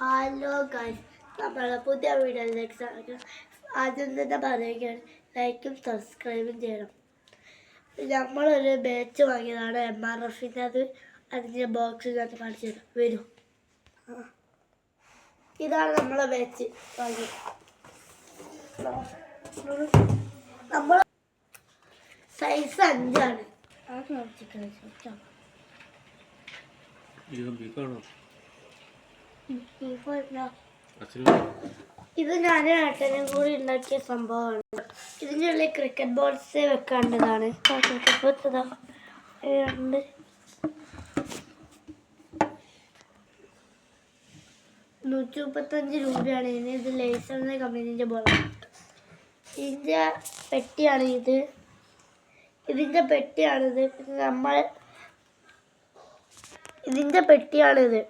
Hello guys, നമ്മളെ പുതിയ വീഡിയോയിലേക്ക് ആദ്യം തന്നെ പറയുകയാണ്, ലൈക്കും സബ്സ്ക്രൈബും ചെയ്യണം. നമ്മളൊരു ബാച്ച് വാങ്ങിയതാണ് MRFൻ്റെ. അതിൻ്റെ ബോക്സ് ഞാൻ കാണിച്ചു തരാം, വരും. ഇതാണ് നമ്മളെ ബാച്ച് വാങ്ങിയത്. നമ്മൾ സൈസ് 5 ഇത് ഞാൻ ഏട്ടനും കൂടി ഉണ്ടാക്കിയ സംഭവമാണ്. ഇതിൻ്റെ ഉള്ളിൽ ക്രിക്കറ്റ് ബോൾസ് വെക്കേണ്ടതാണ്. 135 രൂപയാണ് ഇതിന്. ഇത് ലേസർ എന്ന കമ്പനീൻ്റെ ബോളാണ്. ഇതിൻ്റെ പെട്ടിയാണിത്. പിന്നെ ഇതിൻ്റെ പെട്ടിയാണിത്.